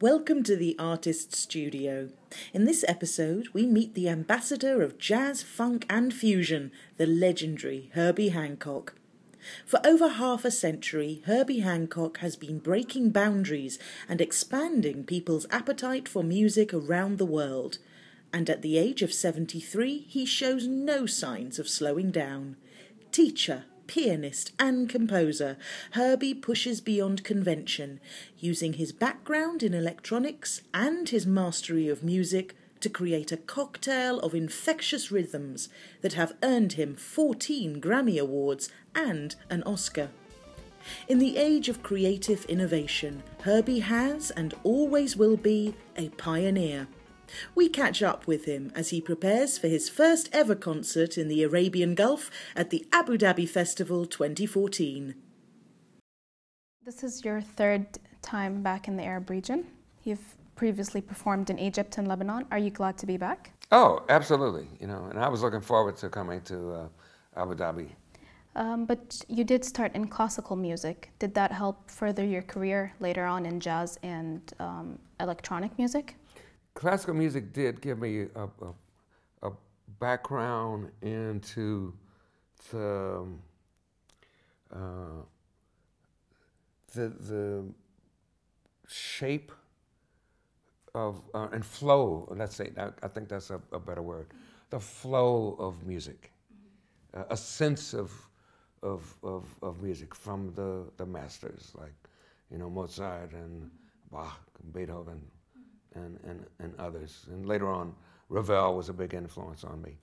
Welcome to the Artists Studio. In this episode, we meet the ambassador of jazz, funk and fusion, the legendary Herbie Hancock. For over half a century, Herbie Hancock has been breaking boundaries and expanding people's appetite for music around the world. And at the age of 73, he shows no signs of slowing down. Teacher, pianist and composer, Herbie pushes beyond convention, using his background in electronics and his mastery of music to create a cocktail of infectious rhythms that have earned him 14 Grammy Awards and an Oscar. In the age of creative innovation, Herbie has and always will be a pioneer. We catch up with him as he prepares for his first ever concert in the Arabian Gulf at the Abu Dhabi Festival 2014. This is your third time back in the Arab region. You've previously performed in Egypt and Lebanon. Are you glad to be back? Oh, absolutely. And I was looking forward to coming to Abu Dhabi. But you did start in classical music. Did that help further your career later on in jazz and electronic music? Classical music did give me a background into the shape of and flow. Let's say, I think that's a better word. The flow of music, a sense of music from the masters like Mozart and Bach, and Beethoven. And others. And later on, Ravel was a big influence on me.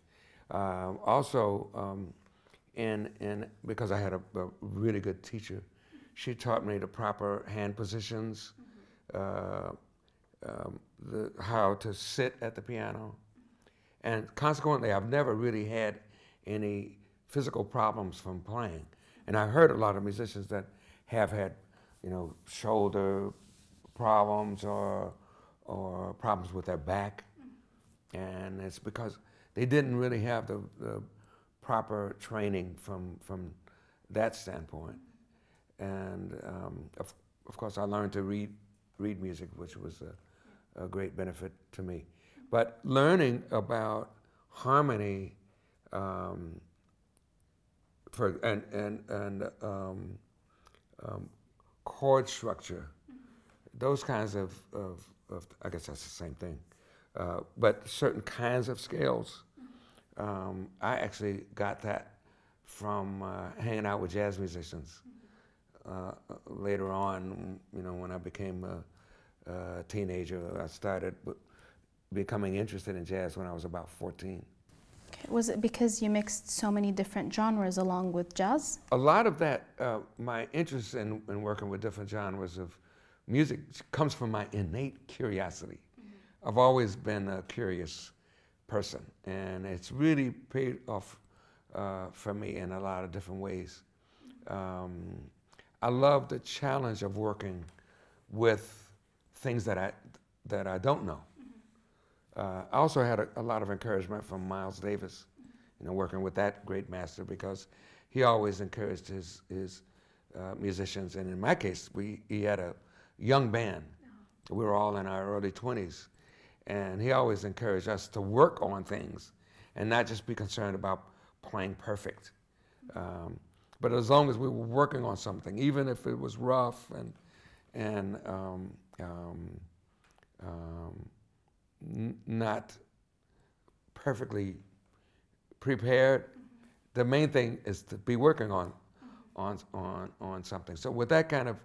Because I had a really good teacher, she taught me the proper hand positions, how to sit at the piano. And consequently, I've never really had any physical problems from playing. And I heard a lot of musicians that have had, shoulder problems or problems with their back, and it's because they didn't really have the proper training from that standpoint. And of course, I learned to read music, which was a great benefit to me. But learning about harmony chord structure, those kinds of I guess that's the same thing, but certain kinds of scales, I actually got that from hanging out with jazz musicians. Later on, when I became a teenager, I started becoming interested in jazz when I was about 14. Okay. Was it because you mixed so many different genres along with jazz? A lot of that, my interest in working with different genres of music comes from my innate curiosity. Mm-hmm. I've always been a curious person, and it's really paid off for me in a lot of different ways. I love the challenge of working with things that I don't know. Mm-hmm. I also had a lot of encouragement from Miles Davis, working with that great master, because he always encouraged his musicians, and in my case, he had a young band. We were all in our early 20s, and he always encouraged us to work on things and not just be concerned about playing perfect. But as long as we were working on something, even if it was rough and not perfectly prepared, the main thing is to be working on something. So with that kind of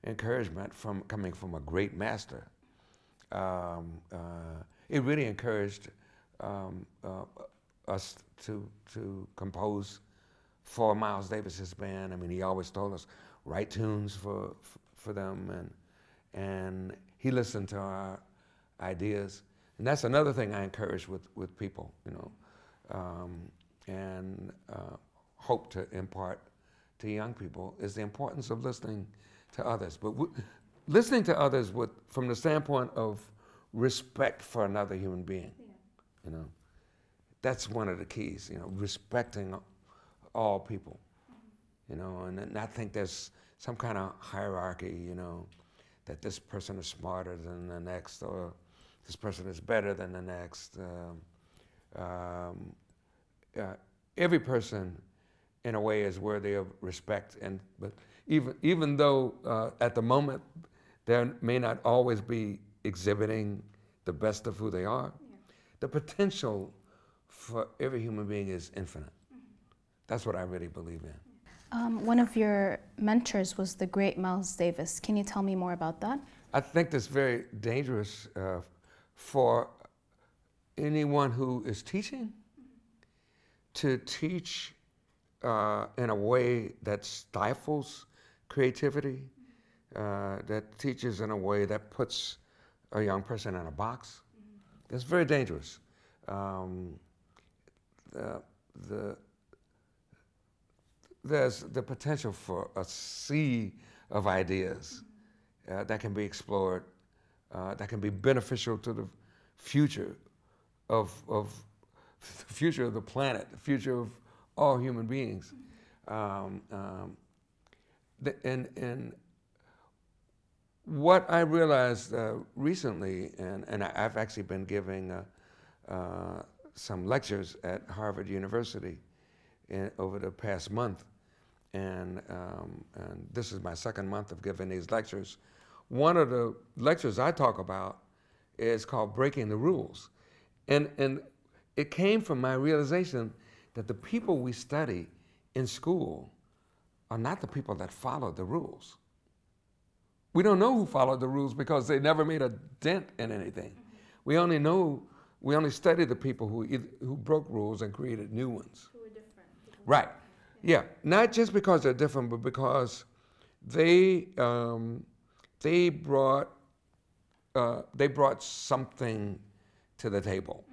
encouragement coming from a great master, it really encouraged us to compose for Miles Davis's band. I mean, he always told us, write tunes for them, and he listened to our ideas. And that's another thing I encourage with people, and hope to impart to young people, is the importance of listening to others, but listening to others from the standpoint of respect for another human being. Yeah. That's one of the keys. Respecting all people. And I think there's some kind of hierarchy. that this person is smarter than the next, or this person is better than the next. Every person, in a way, is worthy of respect. But even though at the moment they may not always be exhibiting the best of who they are, the potential for every human being is infinite. That's what I really believe in. One of your mentors was the great Miles Davis. Can you tell me more about that? I think that's very dangerous for anyone who is teaching to teach in a way that stifles creativity, that teaches in a way that puts a young person in a box. It's very dangerous. There's the potential for a sea of ideas that can be explored, that can be beneficial to the future of the future of the planet, the future of all human beings. And what I realized recently, and I've actually been giving some lectures at Harvard University over the past month, and this is my second month of giving these lectures. One of the lectures I talk about is called Breaking the Rules. And it came from my realization that the people we study in school are not the people that follow the rules. We don't know who followed the rules because they never made a dent in anything. We only study the people who broke rules and created new ones. Who are different. Right. Yeah. Not just because they're different, but because they brought something to the table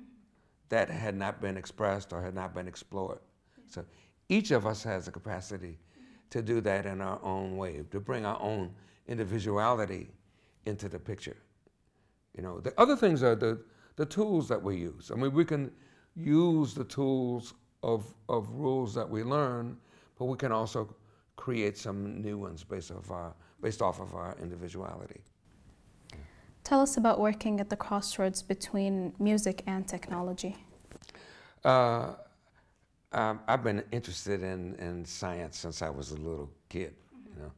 that had not been expressed or had not been explored. So each of us has the capacity to do that in our own way, to bring our own individuality into the picture. You know, the other things are the tools that we use. I mean, we can use the tools of rules that we learn, but we can also create some new ones based off of our individuality. Tell us about working at the crossroads between music and technology. I've been interested in science since I was a little kid. You know,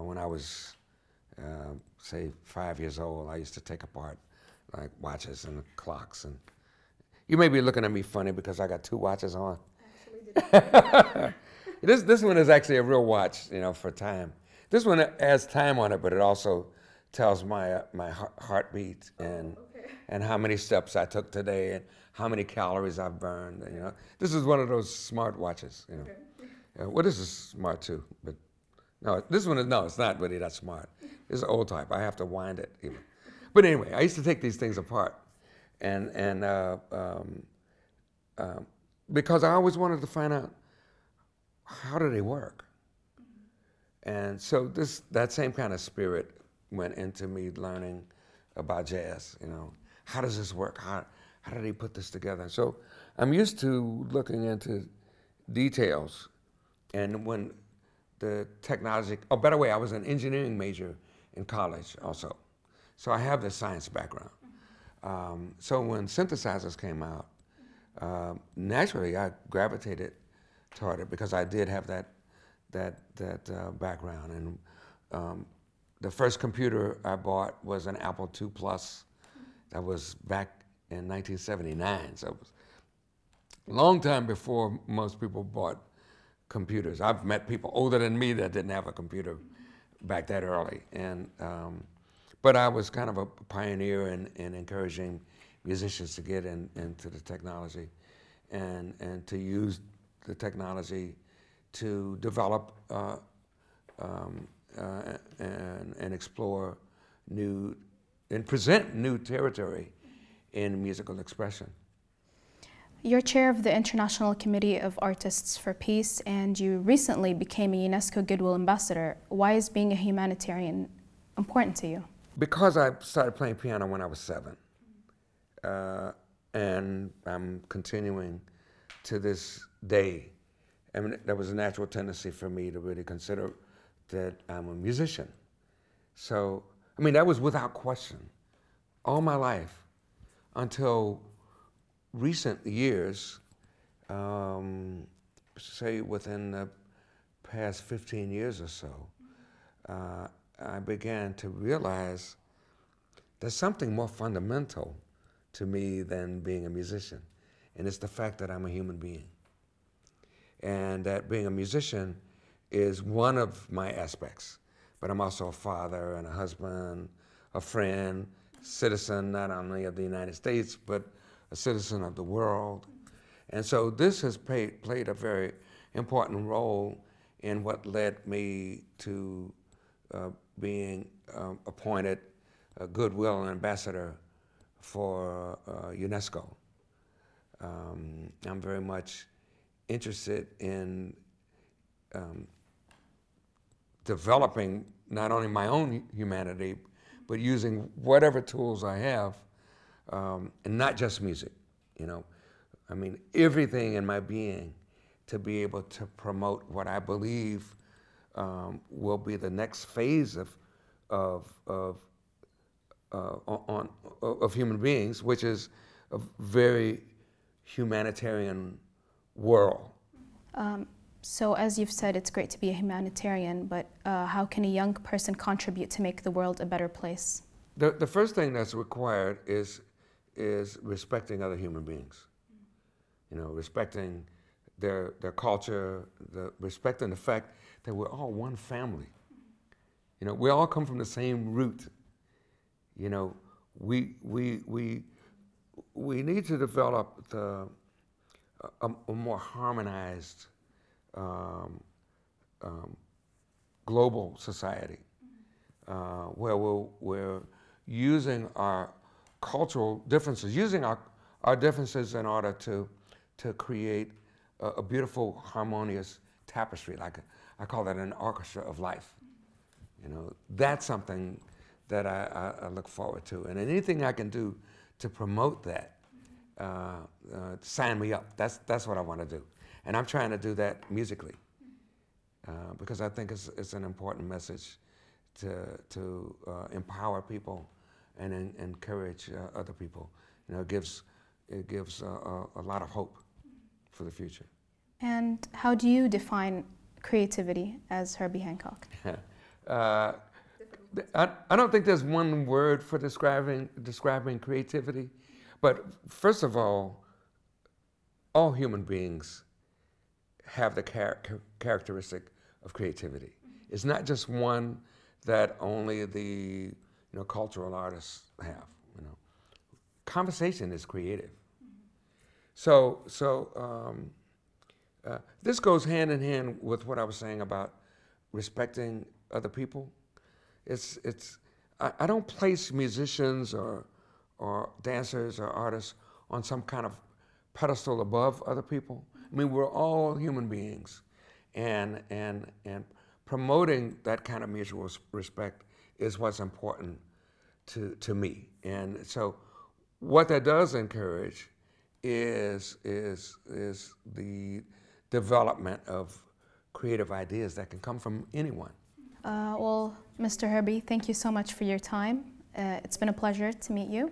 when I was, say, 5 years old, I used to take apart like watches and clocks. And you may be looking at me funny because I got two watches on. This one is actually a real watch, you know, for time. This one has time on it, but it also tells my heartbeat and how many steps I took today and how many calories I've burned. You know, this is one of those smart watches. You know, well, this is smart too, but no, this one is it's not really that smart. It's an old type. I have to wind it even. But anyway, I used to take these things apart, and because I always wanted to find out how do they work, and so that same kind of spirit went into me learning about jazz. You know, how does this work? How do they put this together? So I'm used to looking into details, and when the technology. Oh, by the way, I was an engineering major in college also, so I have the science background. So when synthesizers came out, naturally I gravitated toward it because I did have that background. And the first computer I bought was an Apple II Plus. That was back in 1979, so it was a long time before most people bought computers. I've met people older than me that didn't have a computer back that early. And but I was kind of a pioneer in encouraging musicians to get into the technology and to use the technology to develop and explore new and present new territory in musical expression. You're chair of the International Committee of Artists for Peace, and you recently became a UNESCO Goodwill Ambassador. Why is being a humanitarian important to you? Because I started playing piano when I was 7. And I'm continuing to this day. I mean, there was a natural tendency for me to really consider that I'm a musician. So I mean, that was without question all my life until recent years, say within the past 15 years or so, I began to realize there's something more fundamental to me than being a musician, and it's the fact that I'm a human being. And that being a musician is one of my aspects, but I'm also a father and a husband, a friend, citizen not only of the United States, but a citizen of the world. And so this has played a very important role in what led me to being appointed a Goodwill Ambassador for UNESCO. I'm very much interested in developing not only my own humanity, but using whatever tools I have, and not just music, you know. I mean, everything in my being to be able to promote what I believe will be the next phase of human beings, which is a very humanitarian world. So as you've said, it's great to be a humanitarian, but how can a young person contribute to make the world a better place? The first thing that's required is respecting other human beings. You know, respecting their culture, respecting the fact that we're all one family. You know, we all come from the same root. You know, we need to develop a more harmonized global society where we're using our cultural differences, using our differences in order to create a beautiful, harmonious tapestry. Like I call that an orchestra of life. You know, that's something that I look forward to, and anything I can do to promote that, sign me up. That's what I want to do, and I'm trying to do that musically because I think it's an important message to empower people and encourage other people. You know, it gives a lot of hope for the future. And how do you define creativity as Herbie Hancock? I don't think there's one word for describing creativity, but first of all human beings have the characteristic of creativity. It's not just one that only the cultural artists have. You know, conversation is creative. So this goes hand in hand with what I was saying about respecting other people. I don't place musicians or dancers or artists on some kind of pedestal above other people. I mean, we're all human beings, and promoting that kind of mutual respect is what's important to me. And so what that does encourage is the development of creative ideas that can come from anyone. Well, Mr. Herbie, thank you so much for your time. It's been a pleasure to meet you,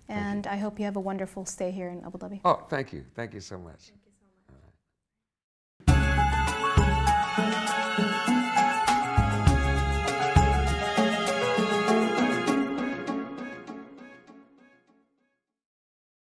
and I hope you have a wonderful stay here in Abu Dhabi. Oh, thank you. Thank you so much.